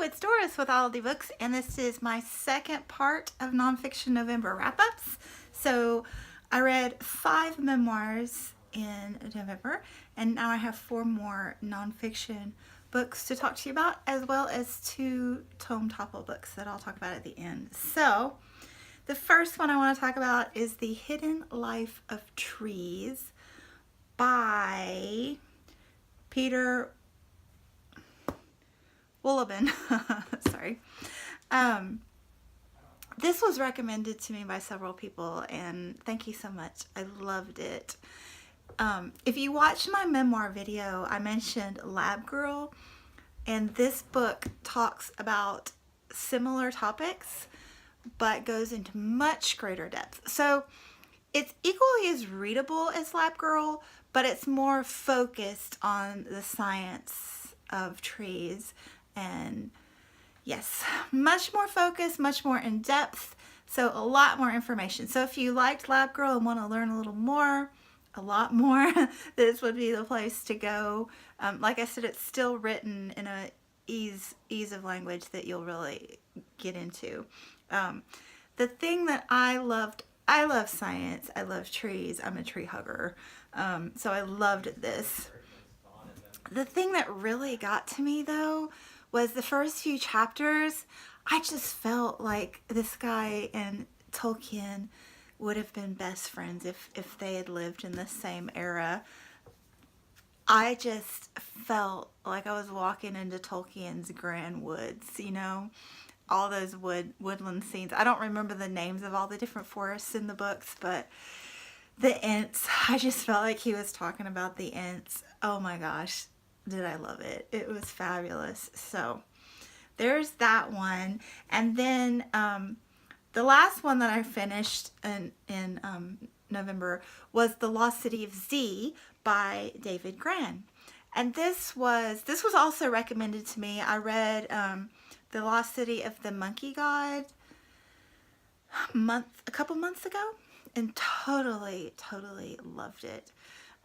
it's Doris with All the Books, and this is my second part of Nonfiction November wrap-ups. So I read 5 memoirs in November, and now I have 4 more nonfiction books to talk to you about, as well as 2 tome topple books that I'll talk about at the end. So the first one I want to talk about is The Hidden Life of Trees by Peter Wolleben. Sorry. This was recommended to me by several people, and thank you so much. I loved it. If you watched my memoir video, I mentioned Lab Girl, and this book talks about similar topics, but goes into much greater depth. So it's equally as readable as Lab Girl, but it's more focused on the science of trees. And yes, much more focused, much more in depth, so a lot more information. So if you liked Lab Girl and want to learn a little more, a lot more, this would be the place to go. Like I said, it's still written in a ease of language that you'll really get into. The thing that I loved, I love science, I love trees, I'm a tree hugger, so I loved this. The thing that really got to me though was the first few chapters. I just felt like this guy and Tolkien would have been best friends if they had lived in the same era. I just felt like I was walking into Tolkien's grand woods, you know, all those woodland scenes. I don't remember the names of all the different forests in the books, but the Ents, I just felt like he was talking about the Ents. Oh my gosh, did I love it. It was fabulous. So there's that one. And then the last one that I finished in November was The Lost City of Z by David Grann. And this was also recommended to me. I read The Lost City of the Monkey God a couple months ago, and totally loved it.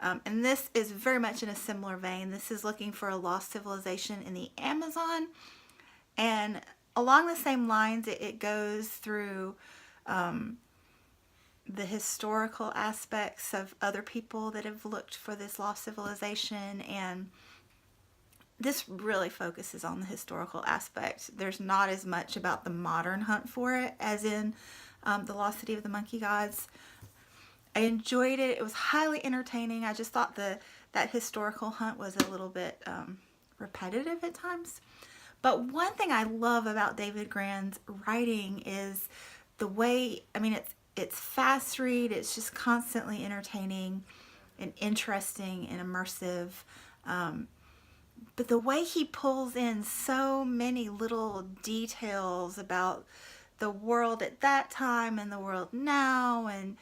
And this is very much in a similar vein. This is looking for a lost civilization in the Amazon, and along the same lines, it goes through the historical aspects of other people that have looked for this lost civilization, and this really focuses on the historical aspect. There's not as much about the modern hunt for it as in The Lost City of the Monkey Gods. I enjoyed it. It was highly entertaining. I just thought that historical hunt was a little bit repetitive at times. But one thing I love about David Grann's writing is the way, I mean, it's fast read. It's just constantly entertaining and interesting and immersive. But the way he pulls in so many little details about the world at that time and the world now, and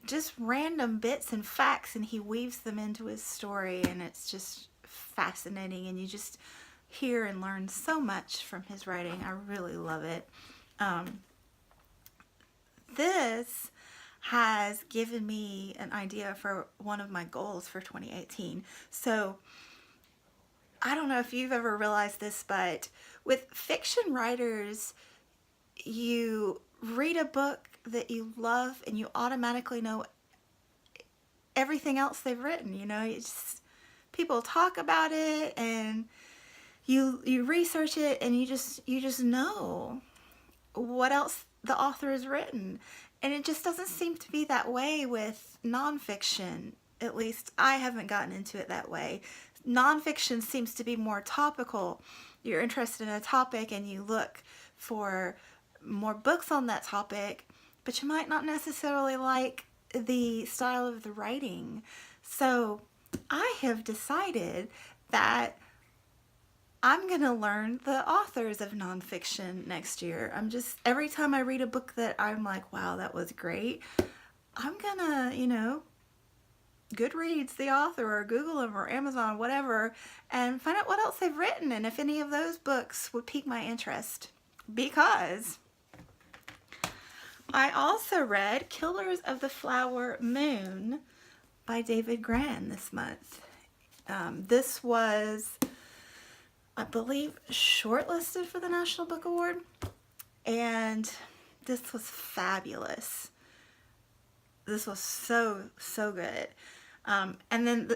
just random bits and facts, and he weaves them into his story, and it's just fascinating, and you just hear and learn so much from his writing. I really love it. This has given me an idea for one of my goals for 2018. So I don't know if you've ever realized this, but with fiction writers, you read a book that you love and you automatically know everything else they've written. You know, people talk about it, and you research it, and you just know what else the author has written. And it just doesn't seem to be that way with nonfiction. At least I haven't gotten into it that way. Nonfiction seems to be more topical. You're interested in a topic and you look for more books on that topic, but you might not necessarily like the style of the writing. So I have decided that I'm gonna learn the authors of nonfiction next year. Every time I read a book that I'm like, wow, that was great, I'm gonna, you know, Goodreads the author or Google them or Amazon, whatever, and find out what else they've written and if any of those books would pique my interest. Because I also read Killers of the Flower Moon by David Grann this month. This was I believe, shortlisted for the National Book Award. And this was fabulous. This was so, so good. And then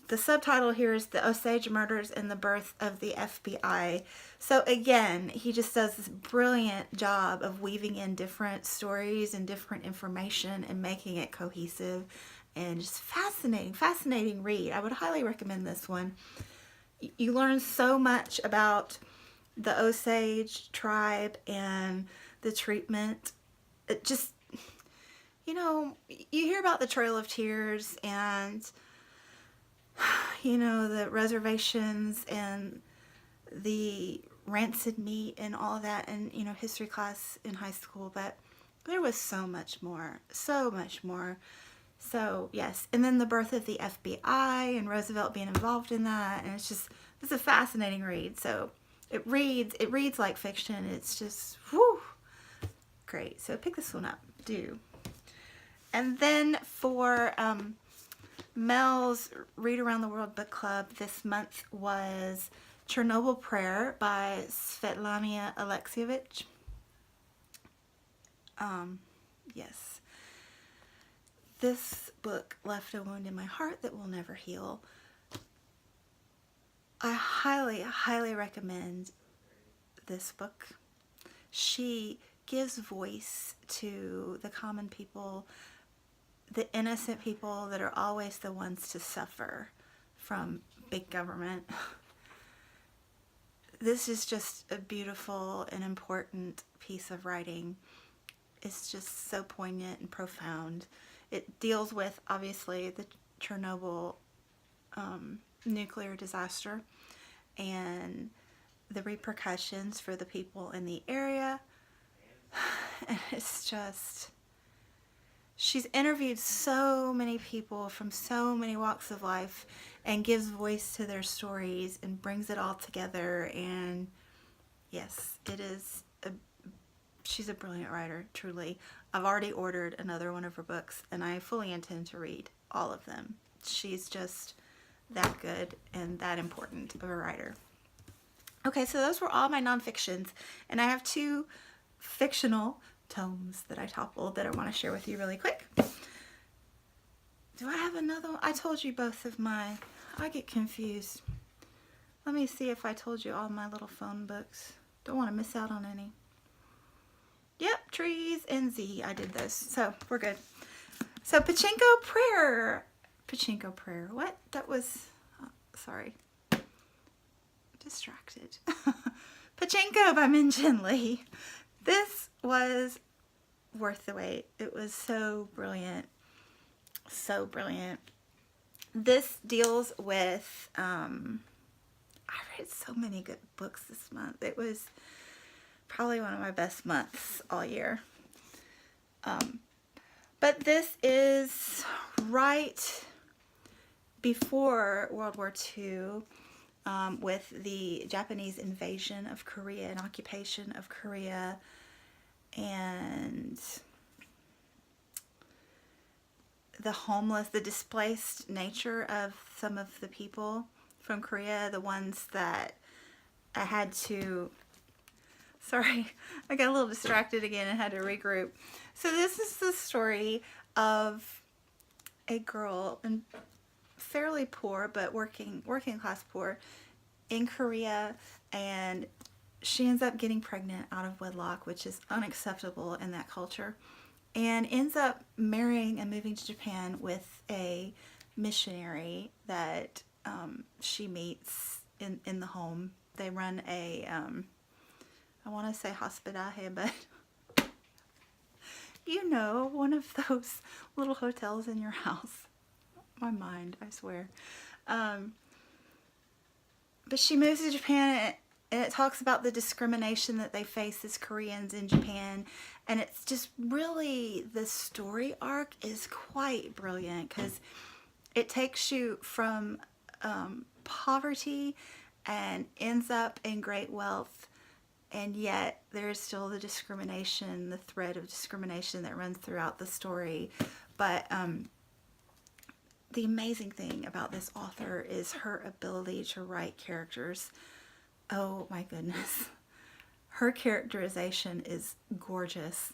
the subtitle here is The Osage Murders and the Birth of the FBI. So again, he just does this brilliant job of weaving in different stories and different information and making it cohesive and just fascinating read. I would highly recommend this one. You learn so much about the Osage tribe and the treatment. It just, you hear about the Trail of Tears and, the reservations and the rancid meat and all that in, history class in high school, but there was so much more. So, yes. And then the birth of the FBI and Roosevelt being involved in that. And it's a fascinating read. So it reads like fiction. It's just, whew, great. So pick this one up. Do. And then for Mel's Read Around the World Book Club this month was Chernobyl Prayer by Svetlana Alexievich. Yes. This book left a wound in my heart that will never heal. I highly recommend this book. She gives voice to the common people, the innocent people that are always the ones to suffer from big government. This is just a beautiful and important piece of writing. It's just so poignant and profound. It deals with, obviously, the Chernobyl nuclear disaster and the repercussions for the people in the area. And it's just, she's interviewed so many people from so many walks of life and gives voice to their stories and brings it all together. And yes, she's a brilliant writer, truly. I've already ordered another one of her books, and I fully intend to read all of them. She's just that good and that important of a writer. Okay, so those were all my nonfictions, and I have 2 fictional tomes that I toppled that I want to share with you really quick. Do I have another one? I told you both of my... I get confused. Let me see if I told you all my little phone books. Don't want to miss out on any. Yep, Trees and Z. I did those. So, we're good. So, Pachinko Prayer. What? That was... sorry. Distracted. Pachinko by Min Jin Lee. This was worth the wait. It was so brilliant. So brilliant. This deals with... I read so many good books this month. It was probably one of my best months all year. But this is right before World War II, with the Japanese invasion of Korea and occupation of Korea, and the homeless, the displaced nature of some of the people from Korea, the ones that I had to... Sorry, I got a little distracted again and had to regroup. So this is the story of a girl, and fairly poor, but working class poor, in Korea, and she ends up getting pregnant out of wedlock, which is unacceptable in that culture, and ends up marrying and moving to Japan with a missionary that she meets in the home. They run a... I want to say hospedaje, but one of those little hotels in your house. My mind, I swear. But she moves to Japan, and it talks about the discrimination that they face as Koreans in Japan. And it's just really, the story arc is quite brilliant, because it takes you from poverty and ends up in great wealth. And yet there is still the discrimination, the thread of discrimination that runs throughout the story. But the amazing thing about this author is her ability to write characters oh my goodness. Her characterization is gorgeous.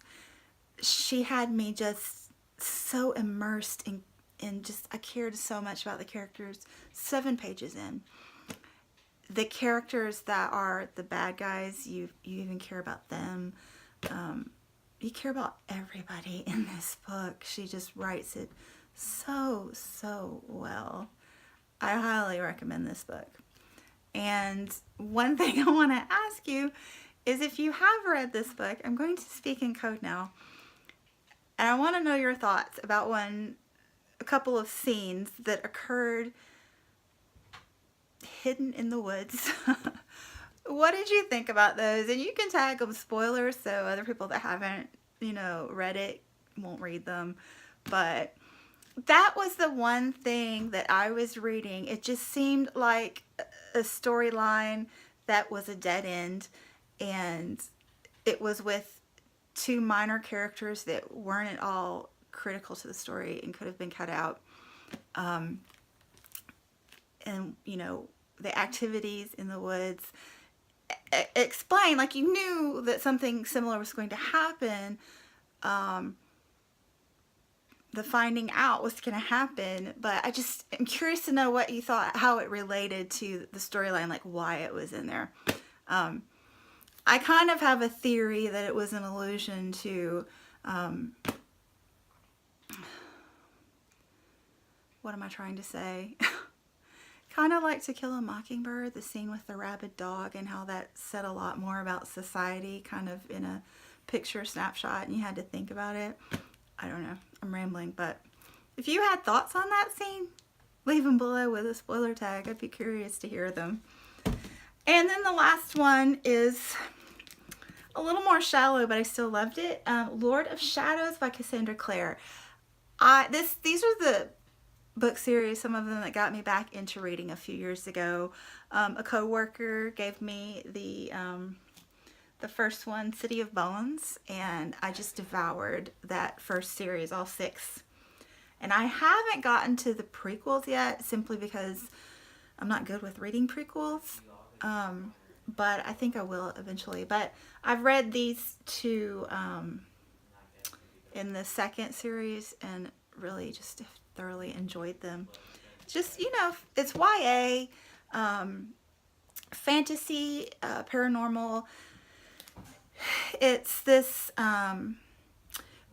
She had me just so immersed in just, I cared so much about the characters. 7 pages in. The characters that are the bad guys, you even care about them. You care about everybody in this book. She just writes it so, so well. I highly recommend this book. And one thing I want to ask you is, if you have read this book, I'm going to speak in code now, and I want to know your thoughts about a couple of scenes that occurred hidden in the woods. What did you think about those? And you can tag them spoilers so other people that haven't, read it won't read them. But that was the one thing that I was reading. It just seemed like a storyline that was a dead end, and it was with 2 minor characters that weren't at all critical to the story and could have been cut out. And the activities in the woods explain, like, you knew that something similar was going to happen. The finding out was going to happen, but I just am curious to know what you thought, how it related to the storyline, like why it was in there. I kind of have a theory that it was an allusion to, what am I trying to say? Kind of like To Kill a Mockingbird, the scene with the rabid dog, and how that said a lot more about society, kind of in a picture snapshot, and you had to think about it. I don't know, I'm rambling, but if you had thoughts on that scene, leave them below with a spoiler tag. I'd be curious to hear them. And then the last one is a little more shallow, but I still loved it. Lord of Shadows by Cassandra Clare. These are the book series, some of them that got me back into reading a few years ago. A coworker gave me the first one, City of Bones, and I just devoured that first series, all 6. And I haven't gotten to the prequels yet, simply because I'm not good with reading prequels. But I think I will eventually. But I've read these 2 in the second series and really just thoroughly enjoyed them. Just, it's YA, fantasy, paranormal. It's this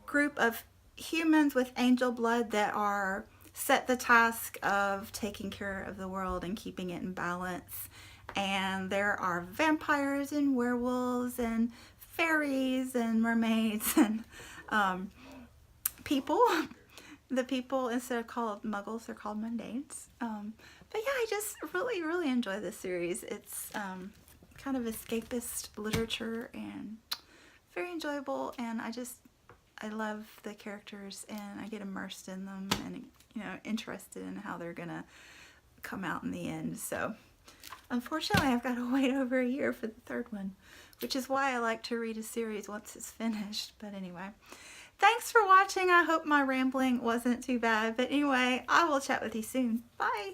group of humans with angel blood that are set the task of taking care of the world and keeping it in balance. And there are vampires and werewolves and fairies and mermaids and people. The people, instead of called muggles, they're called mundanes. But yeah, I just really, really enjoy this series. It's kind of escapist literature and very enjoyable, and I love the characters, and I get immersed in them, and interested in how they're gonna come out in the end. So unfortunately, I've got to wait over a year for the 3rd one, which is why I like to read a series once it's finished. But anyway, thanks for watching. I hope my rambling wasn't too bad. But anyway, I will chat with you soon. Bye.